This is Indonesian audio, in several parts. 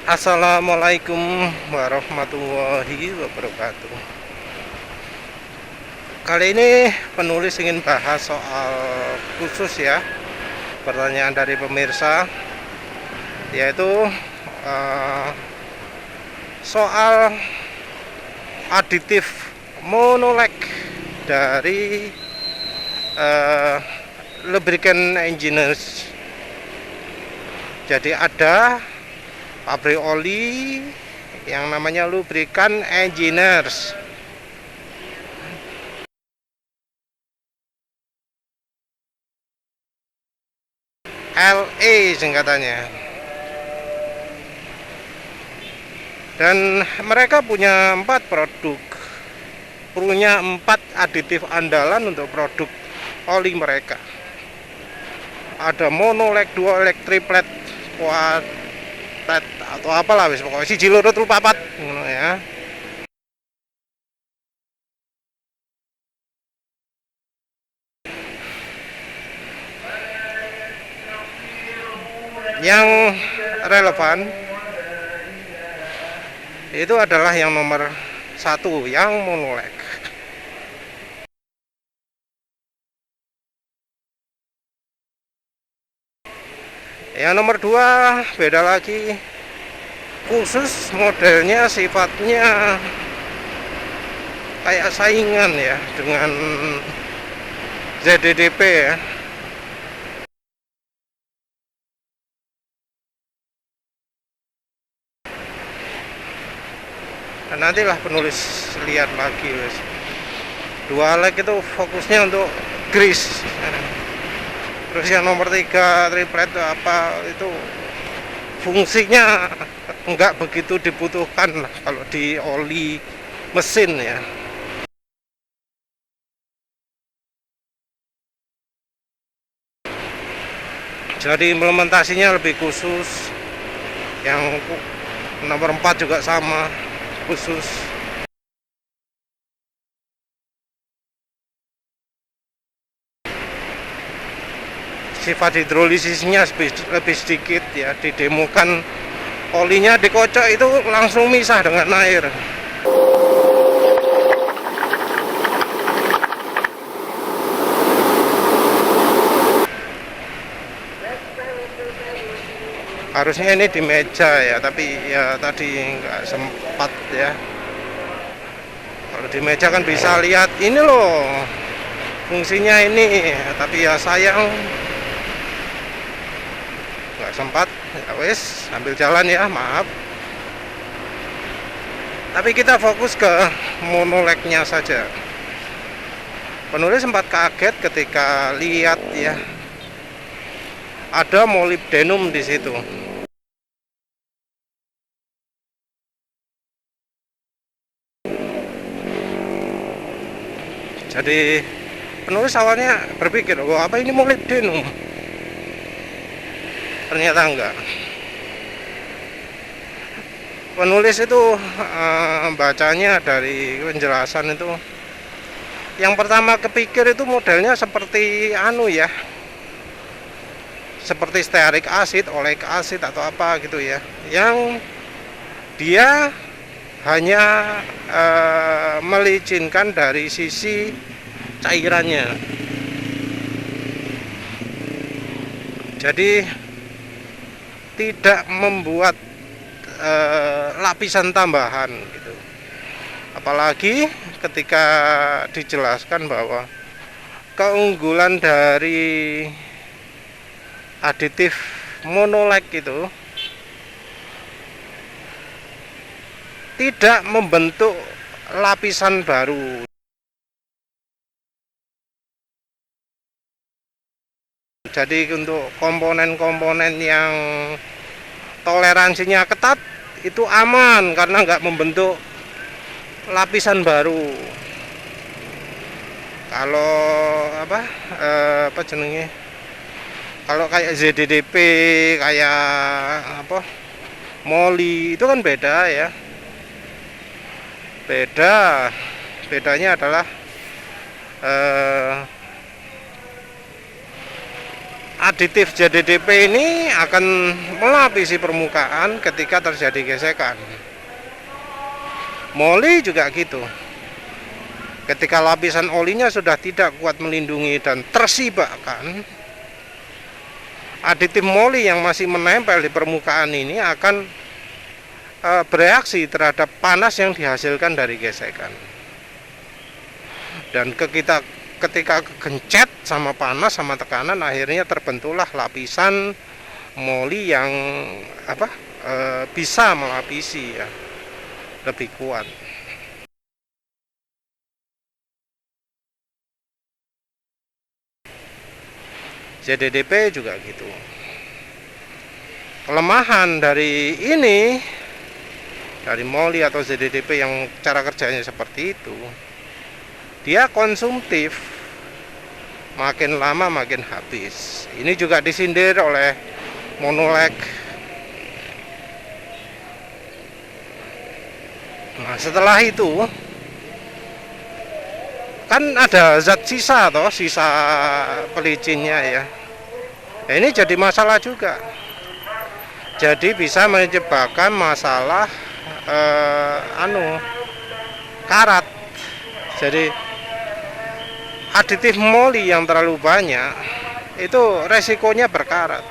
Assalamualaikum warahmatullahi wabarakatuh. Kali ini penulis ingin bahas soal khusus ya, pertanyaan dari pemirsa, yaitu eh, soal aditif monolek dari eh, lubricant engineers. Jadi ada pabrik oli yang namanya lubricant engineers. LE singkatannya. Dan mereka punya 4 aditif andalan untuk produk oli mereka. Ada monolek, duolek, triplet, kuartet atau apalah wis pokoknya siji loro telu papat ngono ya. Yang relevan itu adalah yang nomor 1, yang monolek. Yang nomor 2 beda lagi, khusus modelnya sifatnya kayak saingan ya dengan ZDDP ya. Dan nantilah penulis lihat lagi wes. Dualek itu fokusnya untuk grease. Terus yang nomor 3 triplet itu apa, itu fungsinya enggak begitu dibutuhkan lah kalau di oli mesin ya. Jadi implementasinya lebih khusus. Yang nomor 4 juga sama, khusus. Sifat hidrolisisnya lebih sedikit ya, didemokan olinya dikocok itu langsung misah dengan air. Harusnya ini di meja ya, tapi ya tadi nggak sempat ya. Kalau di meja kan bisa lihat ini loh fungsinya ini, tapi ya sayang nggak sempat ya. Wes ambil jalan ya, maaf. Tapi kita fokus ke monoleknya saja. Penulis sempat kaget ketika lihat ya ada molybdenum di situ. Jadi penulis awalnya berpikir, oh apa ini molybdenum? Ternyata enggak. Penulis itu bacanya dari penjelasan itu, yang pertama kepikir itu modelnya seperti anu ya, seperti stearik acid, oleic acid atau apa gitu ya, yang dia hanya melicinkan dari sisi cairannya. Jadi tidak membuat lapisan tambahan gitu. Apalagi ketika dijelaskan bahwa keunggulan dari aditif monolek itu tidak membentuk lapisan baru. Jadi untuk komponen-komponen yang toleransinya ketat itu aman karena nggak membentuk lapisan baru. Kalau apa jenenge? Kalau kayak ZDDP, kayak apa? Moli itu kan beda ya. Bedanya adalah Aditif ZDDP ini akan melapisi permukaan ketika terjadi gesekan. Moli juga gitu. Ketika lapisan olinya sudah tidak kuat melindungi dan tersibakkan, aditif moli yang masih menempel di permukaan ini akan bereaksi terhadap panas yang dihasilkan dari gesekan. Dan ketika kegencet sama panas sama tekanan, akhirnya terbentuklah lapisan moli yang bisa melapisi ya, lebih kuat. ZDDP juga gitu. Kelemahan dari ini, dari moli atau ZDDP yang cara kerjanya seperti itu, dia konsumtif, makin lama makin habis. Ini juga disindir oleh Monolek. Nah, setelah itu kan ada zat sisa toh, sisa pelicinnya ya. Nah, ini jadi masalah juga. Jadi bisa menyebabkan masalah karat. Jadi aditif moli yang terlalu banyak itu resikonya berkarat.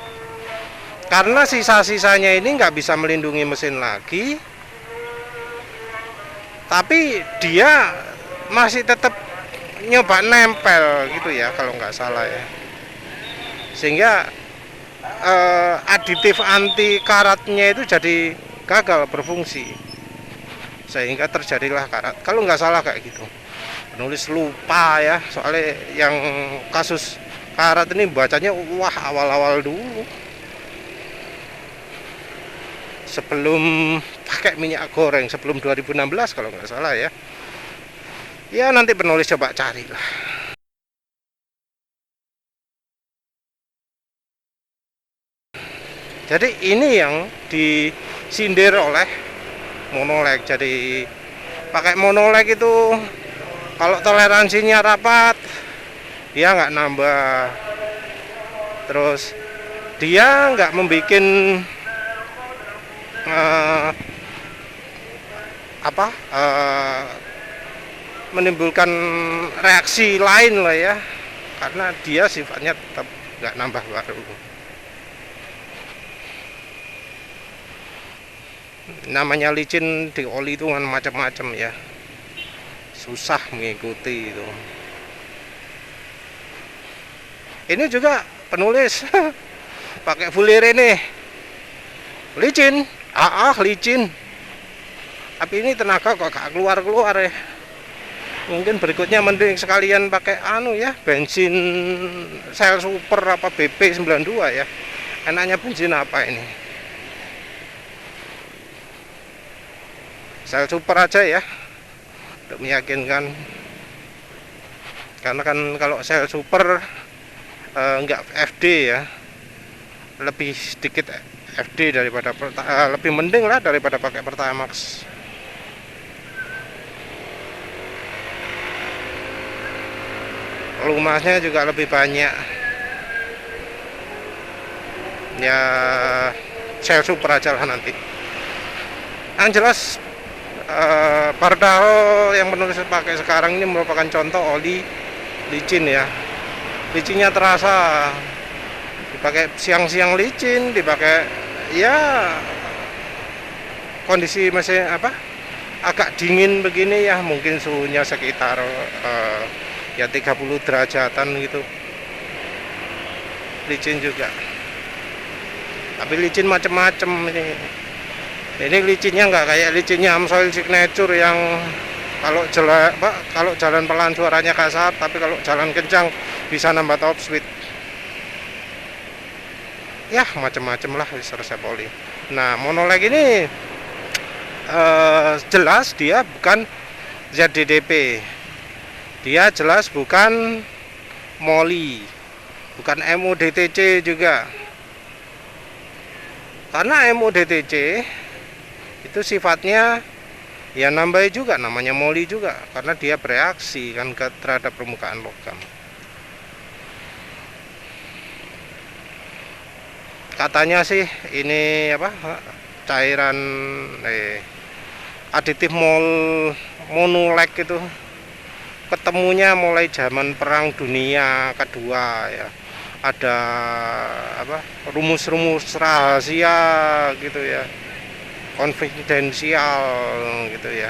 Karena sisa-sisanya ini nggak bisa melindungi mesin lagi, tapi dia masih tetap nyoba nempel gitu ya, kalau nggak salah ya, sehingga aditif anti karatnya itu jadi gagal berfungsi, sehingga terjadilah karat. Kalau nggak salah kayak gitu, penulis lupa ya, soalnya yang kasus karat ini bacanya wah awal-awal dulu, sebelum pakai minyak goreng, sebelum 2016 kalau nggak salah ya. Ya nanti penulis coba carilah. Jadi ini yang disindir oleh Monolek. Jadi pakai Monolek itu kalau toleransinya rapat, dia nggak nambah. Terus dia nggak membuat menimbulkan reaksi lain lah ya, karena dia sifatnya tetap nggak nambah baru. Namanya licin di oli itu kan macam-macam ya, susah mengikuti itu. Ini juga penulis pakai fulire nih, licin, licin, tapi ini tenaga kok gak keluar ya. Mungkin berikutnya mending sekalian pakai bensin Shell Super apa BP92 ya. Enaknya bensin apa ini? Shell Super aja ya, untuk meyakinkan. Karena kan kalau Shell Super enggak FD ya, lebih sedikit FD daripada lebih mending lah daripada pakai Pertamax. Lumasnya juga lebih banyak ya, Shell Super aja lah nanti. Yang jelas Bardaro yang penulis pakai sekarang ini merupakan contoh oli licin ya. Licinnya terasa, dipakai siang-siang licin, dipakai ya kondisi masih agak dingin begini ya, mungkin suhunya sekitar ya 30 derajatan gitu. Licin juga, tapi licin macam-macam ini. Ini licinnya nggak kayak licinnya Amsoil Signature yang kalau jalan pelan suaranya kasar, tapi kalau jalan kencang bisa nambah top speed. Ya macam-macam lah resep oli. Nah, Monolek ini jelas dia bukan ZDDP. Dia jelas bukan moli, bukan MODTC juga. Karena MODTC itu sifatnya ya nambah juga, namanya moli juga, karena dia bereaksi kan terhadap permukaan logam. katanya sih ini apa, cairan aditif monoleg itu ketemunya mulai zaman Perang Dunia Kedua ya. Ada apa, rumus-rumus rahasia gitu ya, konfidensial gitu ya.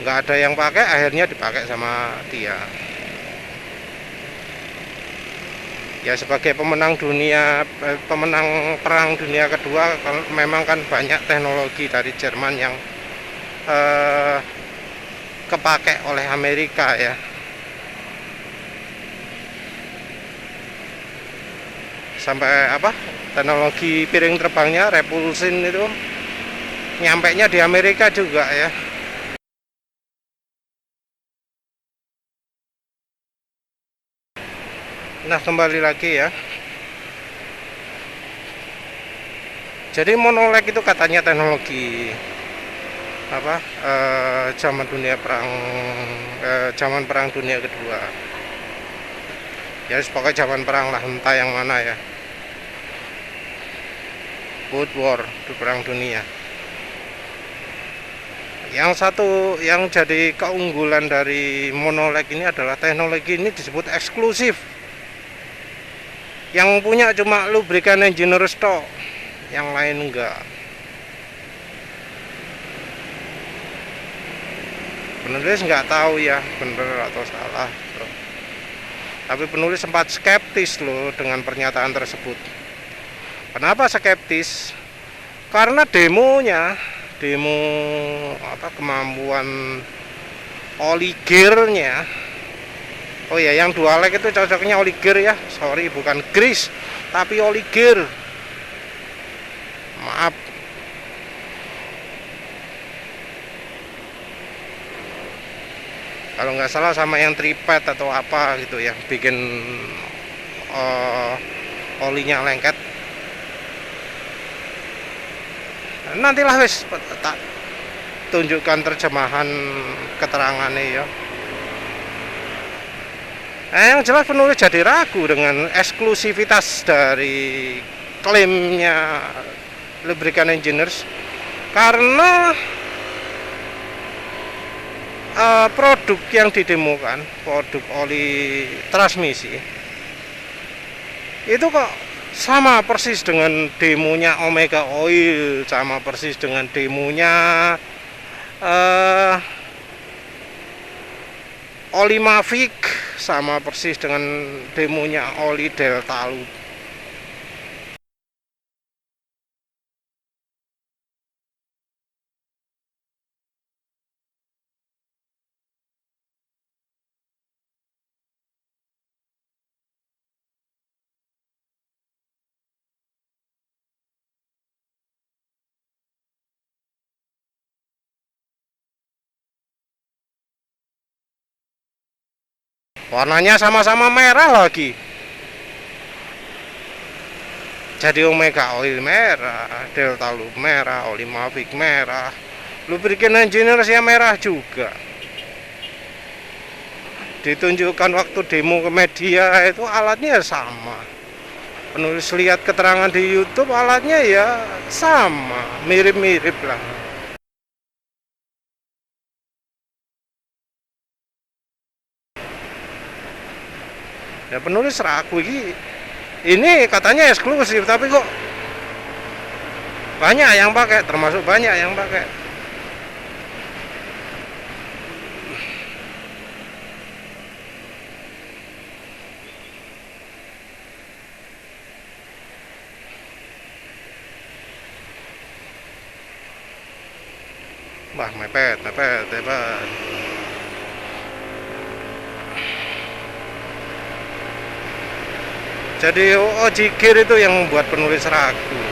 Nggak ada yang pakai, akhirnya dipakai sama dia ya. Sebagai pemenang Perang Dunia Kedua, memang kan banyak teknologi dari Jerman yang kepake oleh Amerika ya. Sampai apa, teknologi piring terbangnya repulsin itu nyampainya di Amerika juga ya. Nah, kembali lagi ya. Jadi monoleg itu katanya teknologi apa, zaman perang dunia kedua ya. Pokoknya zaman perang lah, entah yang mana ya, World War, di perang dunia. Yang satu yang jadi keunggulan dari monoleg ini adalah teknologi ini disebut eksklusif. Yang punya cuma lubrikan engineer stock, yang lain enggak. Penulis nggak tahu ya benar atau salah, bro. Tapi penulis sempat skeptis loh dengan pernyataan tersebut. Kenapa skeptis? Karena demo apa, kemampuan oligirnya. Oh ya, yang dual leg itu cocoknya oligir ya. Sorry, bukan gris, tapi oligir. Maaf. Kalau nggak salah sama yang tripod atau apa gitu ya, bikin olinya lengket. Nantilah wis tak tunjukkan terjemahan keterangannya ya. Yang jelas penulis jadi ragu dengan eksklusivitas dari klaimnya Lubricant Engineers, karena produk yang didemokan, produk oli transmisi itu kok sama persis dengan demonya Omega Oil, sama persis dengan demonya oli Mavic, sama persis dengan demonya oli Delta Loop. Warnanya sama-sama merah lagi. Jadi Omega Oil merah, Delta Loop merah, oli Mavic merah, Lubricant Engineers ya merah juga. Ditunjukkan waktu demo ke media itu alatnya sama. Penulis lihat keterangan di YouTube, alatnya ya sama, mirip-mirip lah. Ya penulis ragu ini katanya eksklusif, tapi kok banyak yang pakai, termasuk banyak yang pakai. Wah, mepet. Jadi ojikir itu yang membuat penulis ragu.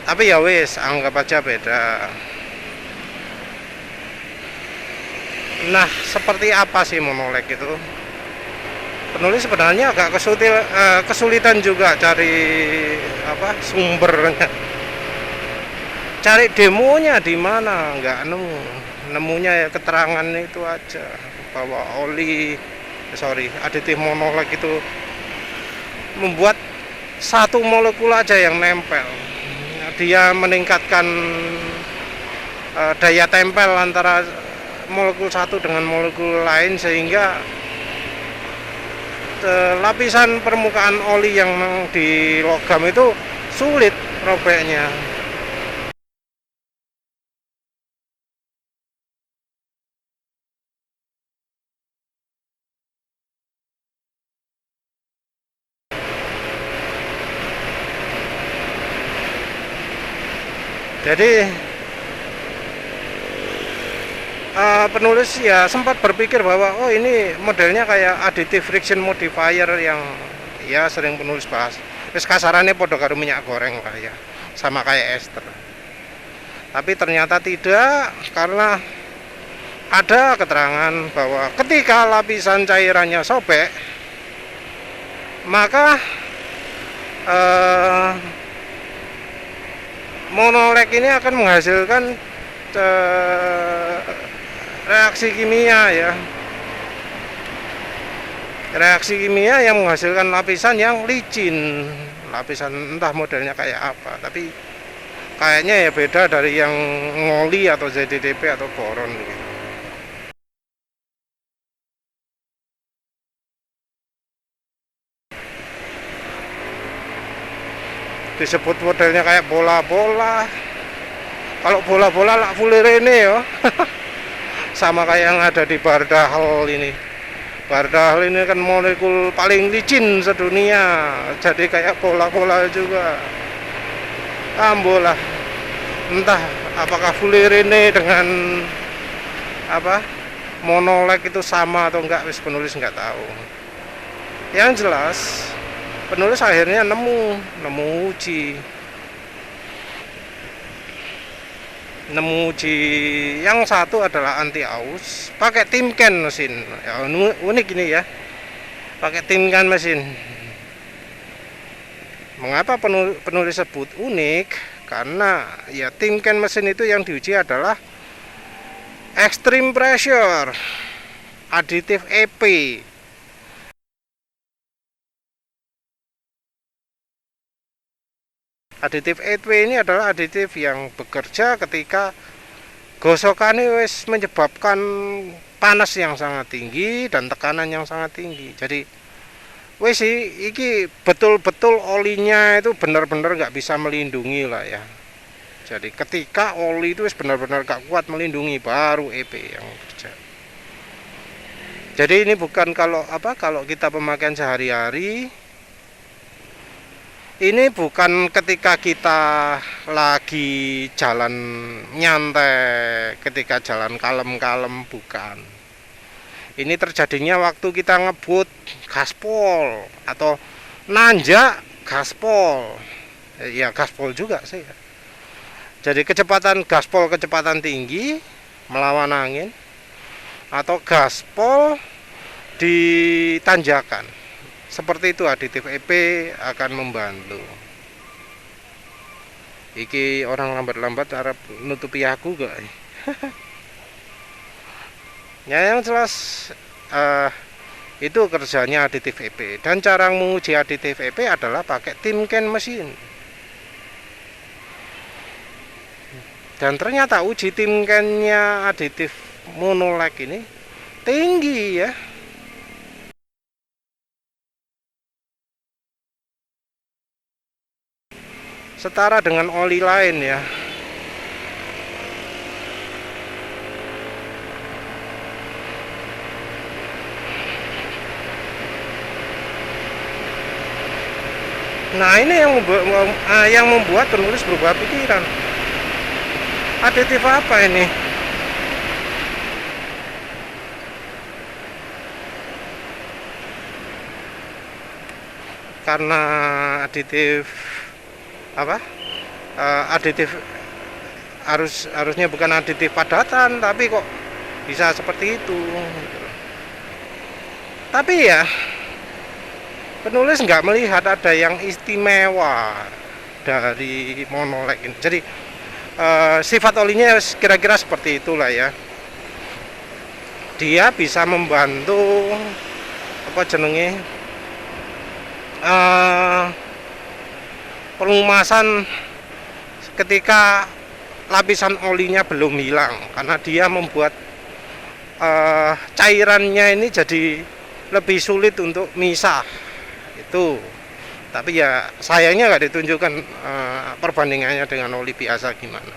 Tapi ya wis, anggap aja beda. Nah, seperti apa sih monoleg itu? Penulis sebenarnya agak kesulitan juga cari apa sumbernya. cari demonya di mana, nggak nemu. Nemunya ya keterangan itu aja bahwa aditif monolag itu membuat satu molekul aja yang nempel. Dia meningkatkan daya tempel antara molekul satu dengan molekul lain, sehingga lapisan permukaan oli yang di logam itu sulit robeknya. Jadi penulis ya sempat berpikir bahwa oh ini modelnya kayak additive friction modifier yang ya sering penulis bahas. Terus kasarannya podo karo minyak goreng lah ya, sama kayak ester. Tapi ternyata tidak, karena ada keterangan bahwa ketika lapisan cairannya sobek, maka monolag ini akan menghasilkan reaksi kimia ya, reaksi kimia yang menghasilkan lapisan yang licin, lapisan entah modelnya kayak apa, tapi kayaknya ya beda dari yang ngoli atau ZDDP atau boron gitu. Disebut modelnya kayak bola-bola. Kalau bola-bola lak fulirene ya. Sama kayak yang ada di Bardahel ini. Bardahel ini kan molekul paling licin sedunia. Jadi kayak bola-bola juga. Ambolah. Entah apakah fulirene dengan apa? Monolag itu sama atau enggak, wis penulis enggak tahu. Yang jelas penulis akhirnya nemu uji yang satu adalah anti aus pakai Timken mesin ya, unik ini ya, pakai Timken mesin. Mengapa penulis sebut unik? Karena ya Timken mesin itu yang diuji adalah extreme pressure additive EP. Aditif EP ini adalah aditif yang bekerja ketika gosokan wis menyebabkan panas yang sangat tinggi dan tekanan yang sangat tinggi. Jadi wis iki betul-betul olinya itu benar-benar nggak bisa melindungi lah ya. Jadi ketika oli itu wis benar-benar gak kuat melindungi, baru EP yang bekerja. Jadi ini bukan kalau kita pemakaian sehari-hari. Ini bukan ketika kita lagi jalan nyantai, ketika jalan kalem-kalem, bukan. Ini terjadinya waktu kita ngebut gaspol atau nanjak gaspol. Ya gaspol juga sih. Jadi kecepatan gaspol, kecepatan tinggi melawan angin, atau gaspol di tanjakan. Seperti itu aditif EP akan membantu. Iki orang lambat-lambat Arab nutupi aku gak? Ya yang jelas itu kerjanya aditif EP. Dan cara menguji aditif EP adalah pakai Timken mesin. Dan ternyata uji Timkennya aditif monolag ini tinggi ya. Setara dengan oli lain ya. Nah ini yang membuat penulis berubah pikiran. Aditif apa ini? Karena aditif aditif harusnya bukan aditif padatan, tapi kok bisa seperti itu. Tapi ya penulis nggak melihat ada yang istimewa dari monolag ini. Jadi sifat olinya kira-kira seperti itulah ya. Dia bisa membantu apa jenenge pelumasan ketika lapisan olinya belum hilang, karena dia membuat cairannya ini jadi lebih sulit untuk misah itu. Tapi ya sayangnya nggak ditunjukkan perbandingannya dengan oli biasa gimana,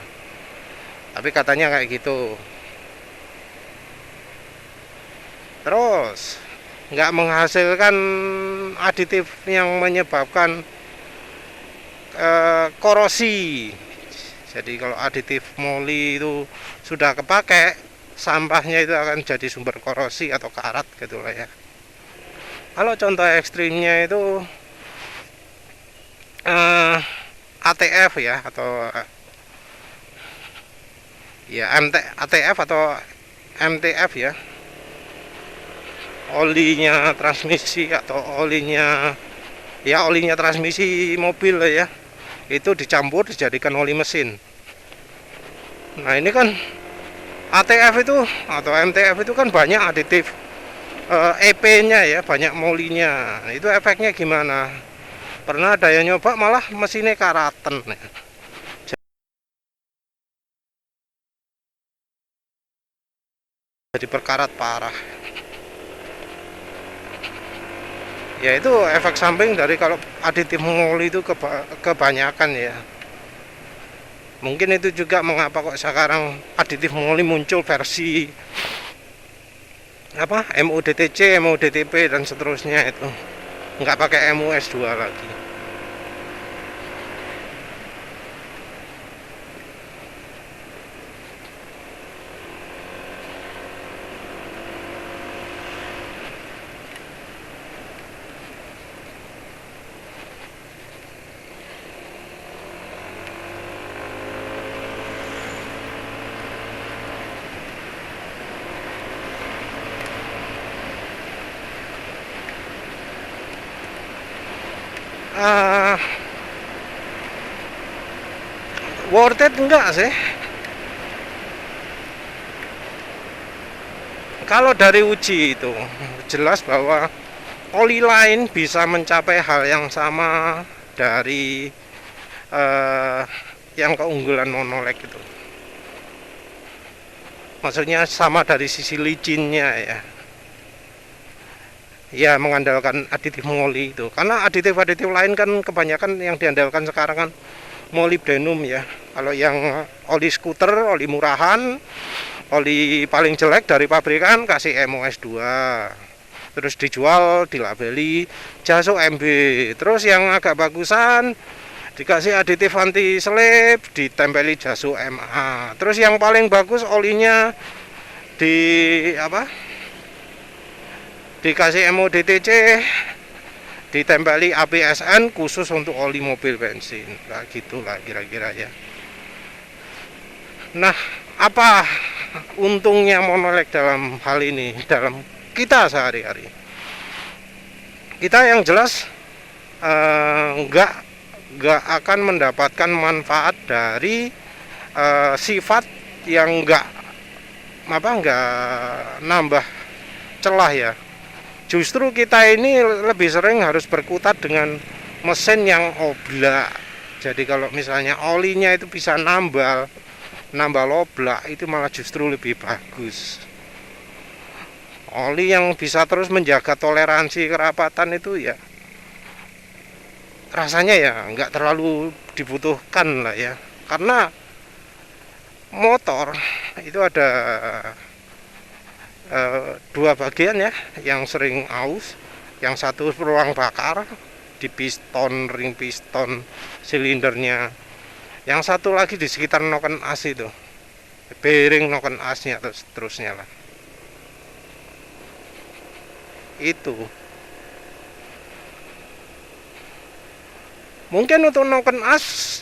tapi katanya kayak gitu. Terus nggak menghasilkan aditif yang menyebabkan korosi. Jadi kalau aditif moli itu sudah kepakai, sampahnya itu akan jadi sumber korosi atau karat gitu lah ya. Kalau contoh ekstrimnya itu ATF ya, atau ya ATF atau MTF ya, olinya transmisi atau olinya transmisi mobil lah ya, itu dicampur dijadikan oli mesin. Nah ini kan ATF itu atau MTF itu kan banyak aditif EP-nya ya, banyak molinya. Nah, itu efeknya gimana? Pernah ada yang nyoba malah mesinnya karatan ya. Jadi berkarat parah. Ya itu efek samping dari kalau aditif moli itu kebanyakan ya. Mungkin itu juga mengapa kok sekarang aditif moli muncul versi apa MODTC, MODTP dan seterusnya, itu nggak pakai MUS2 lagi. Worth it enggak sih? Kalau dari uji itu jelas bahwa oli lain bisa mencapai hal yang sama dari yang keunggulan monolek itu. Maksudnya sama dari sisi licinnya ya. Ya mengandalkan aditif moli itu. Karena aditif-aditif lain kan kebanyakan yang diandalkan sekarang kan molybdenum ya. Kalau yang oli skuter, oli murahan, oli paling jelek dari pabrikan kasih MOS2. Terus dijual, dilabeli Jaso MB. Terus yang agak bagusan dikasih aditif anti selip, ditempeli Jaso MA. Terus yang paling bagus olinya dikasih MODTC, ditempeli APSN khusus untuk oli mobil bensin. Nah gitulah kira-kira ya. Nah apa untungnya monolek dalam hal ini, dalam kita sehari-hari? Kita yang jelas nggak akan mendapatkan manfaat dari sifat yang nggak nambah celah ya. Justru kita ini lebih sering harus berkutat dengan mesin yang oblak. Jadi kalau misalnya olinya itu bisa nambal oblak, itu malah justru lebih bagus. Oli yang bisa terus menjaga toleransi kerapatan itu ya rasanya ya nggak terlalu dibutuhkan lah ya. Karena motor itu ada dua bagian ya, yang sering aus, yang satu ruang bakar di piston, ring piston silindernya, yang satu lagi di sekitar noken as itu, bearing noken asnya terusnya lah. Itu mungkin untuk noken as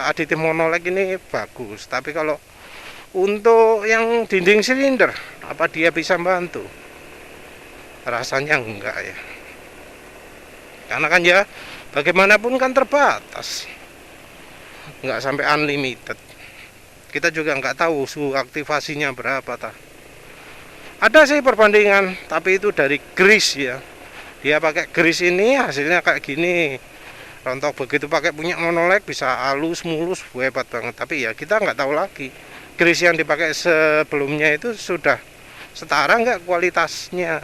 aditif monolek ini bagus, tapi kalau untuk yang dinding silinder apa dia bisa membantu? Rasanya enggak ya. Karena kan ya bagaimanapun kan terbatas, enggak sampai unlimited. kita juga nggak tahu suhu aktivasinya berapa ada sih perbandingan, tapi itu dari grease ya, dia pakai grease ini hasilnya kayak gini. Rontok begitu pakai punya monolek bisa halus mulus, hebat banget. Tapi ya kita nggak tahu lagi grease yang dipakai sebelumnya itu sudah setara nggak kualitasnya.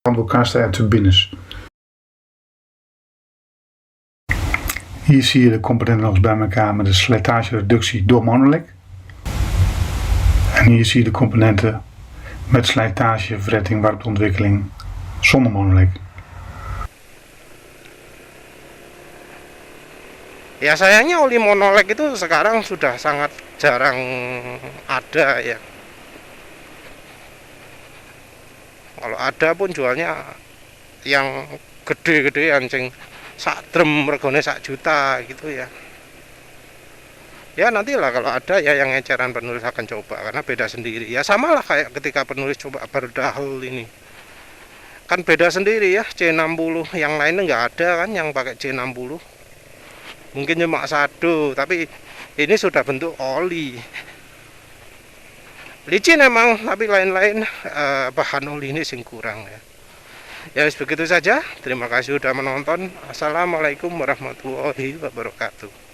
Van elkaar en turbines. Hier zie je de componenten nog eens bij elkaar met de slijtagereductie door monolek. En hier zie je de componenten met slijtage, verretting, warmteontwikkeling zonder monolek. Ya sayangnya oli monolek itu sekarang sudah sangat jarang ada ya. Kalau ada pun jualnya yang gede-gede anjing sak drum regane sak juta gitu ya. Ya nantilah kalau ada ya yang eceran penulis akan coba karena beda sendiri. Ya samalah kayak ketika penulis coba berdahul ini. Kan beda sendiri ya, C60 yang lainnya nggak ada kan yang pakai C60. Mungkin cuma satu, tapi ini sudah bentuk oli. Licin emang, tapi lain-lain bahan oli ini sing kurang ya. Ya begitu saja. Terima kasih sudah menonton. Assalamualaikum warahmatullahi wabarakatuh.